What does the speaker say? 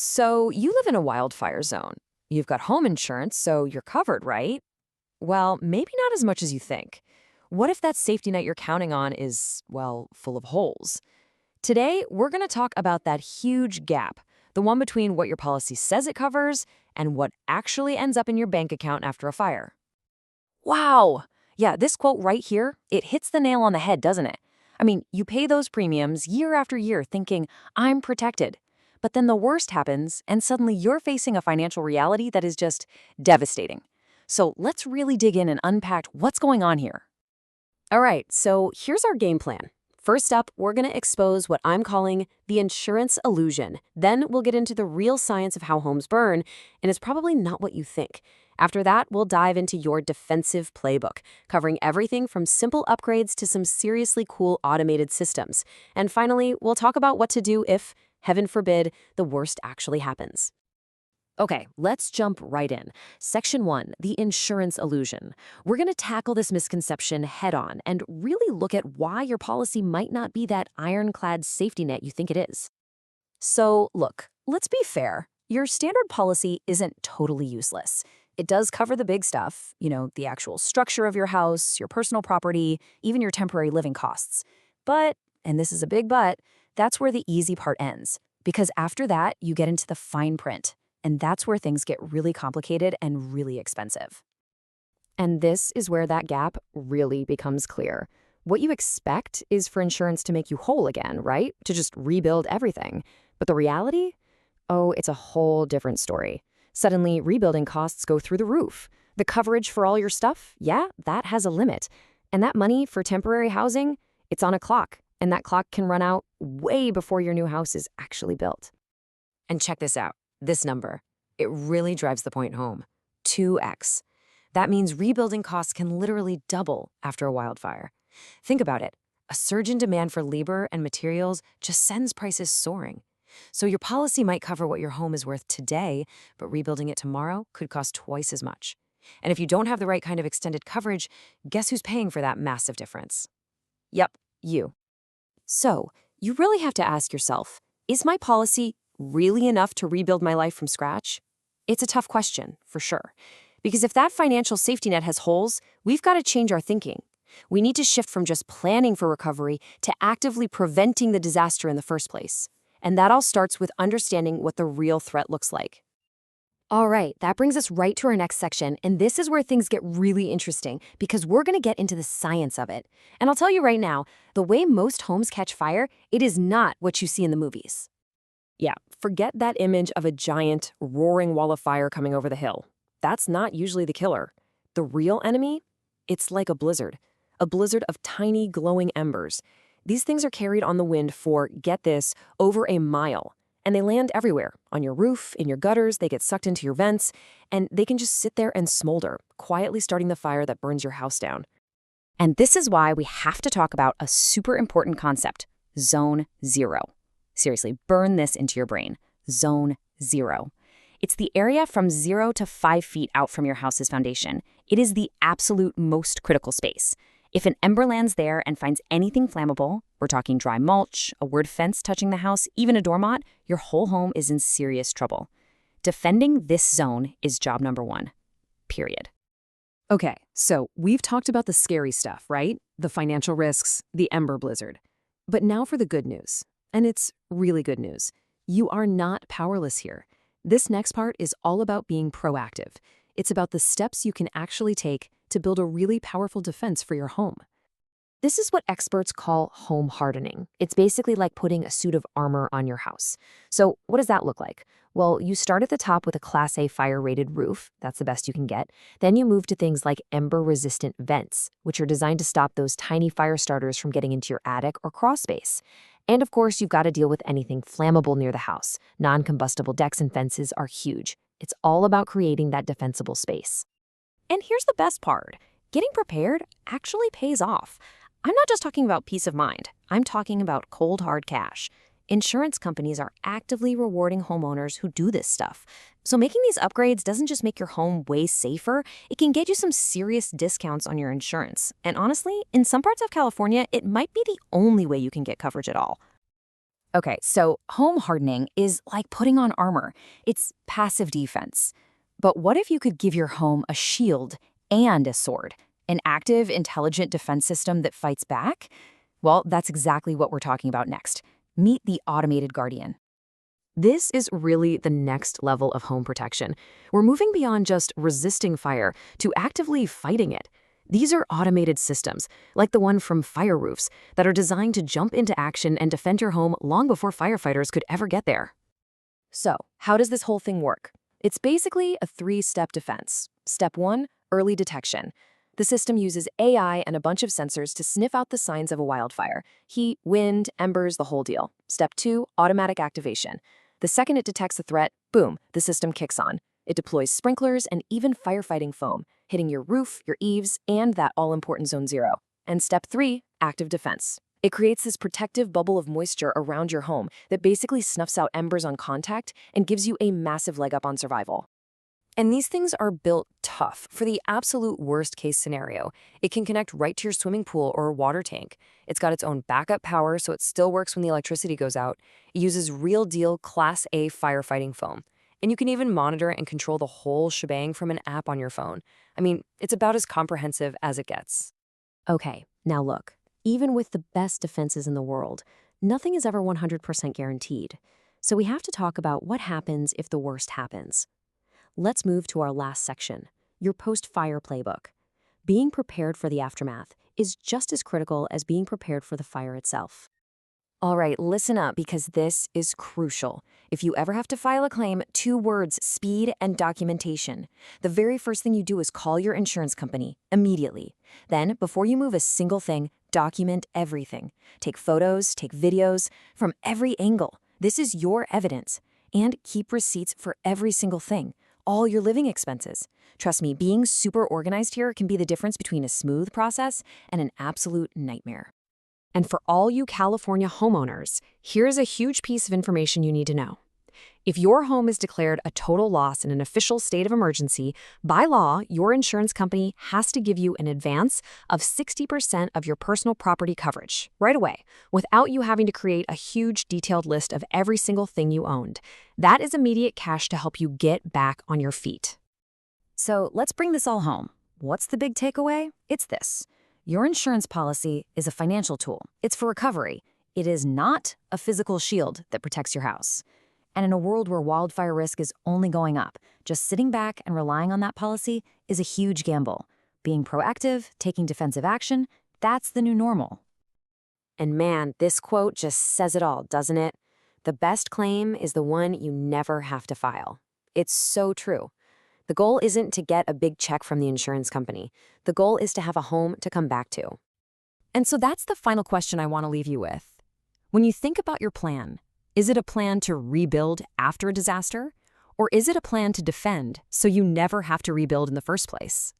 So you live in a wildfire zone. You've got home insurance, so you're covered, right? Well, maybe not as much as you think. What if that safety net you're counting on is, well, full of holes? Today, we're going to talk about that huge gap, the one between what your policy says it covers and what actually ends up in your bank account after a fire. Wow! Yeah, this quote right here, it hits the nail on the head, doesn't it? I mean, you pay those premiums year after year thinking, I'm protected. But then the worst happens, and suddenly you're facing a financial reality that is just devastating. So let's really dig in and unpack what's going on here. All right, so here's our game plan. First up, we're going to expose what I'm calling the insurance illusion. Then we'll get into the real science of how homes burn, and it's probably not what you think. After that, we'll dive into your defensive playbook, covering everything from simple upgrades to some seriously cool automated systems. And finally, we'll talk about what to do if, heaven forbid, the worst actually happens. Okay, let's jump right in. Section 1, the insurance illusion. We're going to tackle this misconception head on and really look at why your policy might not be that ironclad safety net you think it is. So, look, let's be fair. Your standard policy isn't totally useless. It does cover the big stuff, the actual structure of your house, your personal property, even your temporary living costs. But, and this is a big but, that's where the easy part ends. Because after that, you get into the fine print. And that's where things get really complicated and really expensive. And this is where that gap really becomes clear. What you expect is for insurance to make you whole again, right? To just rebuild everything. But the reality? Oh, it's a whole different story. Suddenly, rebuilding costs go through the roof. The coverage for all your stuff, yeah, that has a limit. And that money for temporary housing, it's on a clock. And that clock can run out way before your new house is actually built. And check this out. This number, it really drives the point home. 2x. That means rebuilding costs can literally double after a wildfire. Think about it. A surge in demand for labor and materials just sends prices soaring. So your policy might cover what your home is worth today, but rebuilding it tomorrow could cost twice as much. And if you don't have the right kind of extended coverage, guess who's paying for that massive difference? Yep, you. So you really have to ask yourself, is my policy really enough to rebuild my life from scratch? It's a tough question, for sure. Because if that financial safety net has holes, we've got to change our thinking. We need to shift from just planning for recovery to actively preventing the disaster in the first place. And that all starts with understanding what the real threat looks like. All right, that brings us right to our next section, and this is where things get really interesting because we're going to get into the science of it. And I'll tell you right now, the way most homes catch fire, it is not what you see in the movies. Yeah, forget that image of a giant, roaring wall of fire coming over the hill. That's not usually the killer. The real enemy? It's like a blizzard of tiny, glowing embers. These things are carried on the wind for, get this, over a mile. And they land everywhere, on your roof, in your gutters, they get sucked into your vents, and they can just sit there and smolder, quietly starting the fire that burns your house down. And this is why we have to talk about a super important concept, Zone Zero. Seriously, burn this into your brain. Zone Zero. It's the area from 0 to 5 feet out from your house's foundation. It is the absolute most critical space. If an ember lands there and finds anything flammable, we're talking dry mulch, a wood fence touching the house, even a doormat, your whole home is in serious trouble. Defending this zone is job number 1. Period. Okay, so we've talked about the scary stuff, right? The financial risks, the ember blizzard. But now for the good news. And it's really good news. You are not powerless here. This next part is all about being proactive. It's about the steps you can actually take to build a really powerful defense for your home. This is what experts call home hardening. It's basically like putting a suit of armor on your house. So what does that look like? Well, you start at the top with a Class A fire-rated roof. That's the best you can get. Then you move to things like ember-resistant vents, which are designed to stop those tiny fire starters from getting into your attic or crawl space. And of course, you've got to deal with anything flammable near the house. Non-combustible decks and fences are huge. It's all about creating that defensible space. And here's the best part. Getting prepared actually pays off. I'm not just talking about peace of mind. I'm talking about cold, hard cash. Insurance companies are actively rewarding homeowners who do this stuff. So making these upgrades doesn't just make your home way safer, it can get you some serious discounts on your insurance. And honestly, in some parts of California, it might be the only way you can get coverage at all. Okay, so home hardening is like putting on armor. It's passive defense. But what if you could give your home a shield and a sword? An active, intelligent defense system that fights back? Well, that's exactly what we're talking about next. Meet the automated guardian. This is really the next level of home protection. We're moving beyond just resisting fire to actively fighting it. These are automated systems, like the one from fire roofs, that are designed to jump into action and defend your home long before firefighters could ever get there. So, how does this whole thing work? It's basically a three-step defense. Step 1, early detection. The system uses AI and a bunch of sensors to sniff out the signs of a wildfire: heat, wind, embers, the whole deal. Step 2, automatic activation. The second it detects a threat, boom, the system kicks on. It deploys sprinklers and even firefighting foam, hitting your roof, your eaves, and that all-important zone 0. And step 3, active defense. It creates this protective bubble of moisture around your home that basically snuffs out embers on contact and gives you a massive leg up on survival. And these things are built tough for the absolute worst-case scenario. It can connect right to your swimming pool or water tank. It's got its own backup power, so it still works when the electricity goes out. It uses real-deal Class A firefighting foam. And you can even monitor and control the whole shebang from an app on your phone. I mean, it's about as comprehensive as it gets. Okay, now look. Even with the best defenses in the world, nothing is ever 100% guaranteed. So we have to talk about what happens if the worst happens. Let's move to our last section, your post-fire playbook. Being prepared for the aftermath is just as critical as being prepared for the fire itself. All right, listen up, because this is crucial. If you ever have to file a claim, 2 words: speed and documentation. The very first thing you do is call your insurance company immediately. Then, before you move a single thing, document everything. Take photos, take videos from every angle. This is your evidence. And keep receipts for every single thing, all your living expenses. Trust me, being super organized here can be the difference between a smooth process and an absolute nightmare. And for all you California homeowners, here's a huge piece of information you need to know. If your home is declared a total loss in an official state of emergency, by law, your insurance company has to give you an advance of 60% of your personal property coverage right away, without you having to create a huge detailed list of every single thing you owned. That is immediate cash to help you get back on your feet. So let's bring this all home. What's the big takeaway? It's this. Your insurance policy is a financial tool. It's for recovery. It is not a physical shield that protects your house. And in a world where wildfire risk is only going up, just sitting back and relying on that policy is a huge gamble. Being proactive, taking defensive action, that's the new normal. And man, this quote just says it all, doesn't it? The best claim is the one you never have to file. It's so true. The goal isn't to get a big check from the insurance company. The goal is to have a home to come back to. And so that's the final question I want to leave you with. When you think about your plan, is it a plan to rebuild after a disaster? Or is it a plan to defend so you never have to rebuild in the first place?